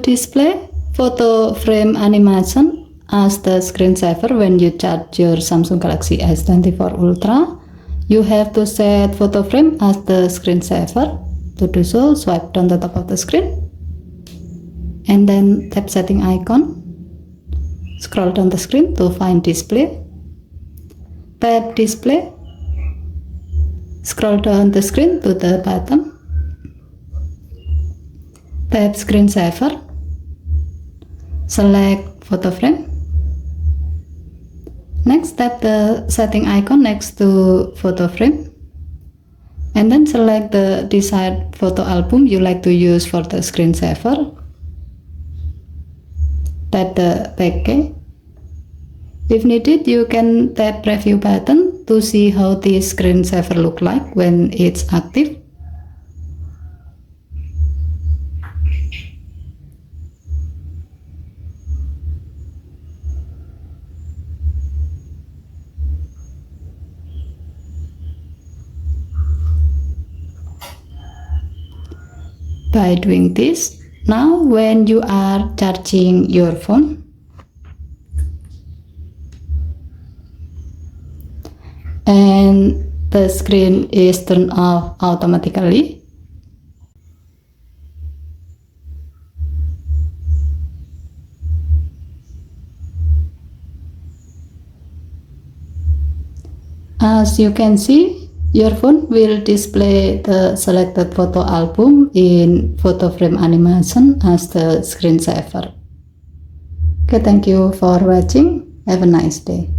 display photo frame animation as the screensaver when you charge your Samsung Galaxy S24 Ultra, you have to set photo frame as the screensaver. To do so, swipe down the top of the screen and then tap setting icon. Scroll down the screen to find display. Tap display. Scroll down the screen to the bottom. Tap screensaver. Select photo frame. Next, tap the setting icon next to photo frame. And then select the desired photo album you like to use for the screensaver. Tap the back key. If needed, you can tap preview button to see how this screensaver look like when it's active. By doing this, now when you are charging your phone and the screen is turned off automatically, as you can see, your phone will display the selected photo album in photo frame animation as the screensaver. Okay, thank you for watching. Have a nice day.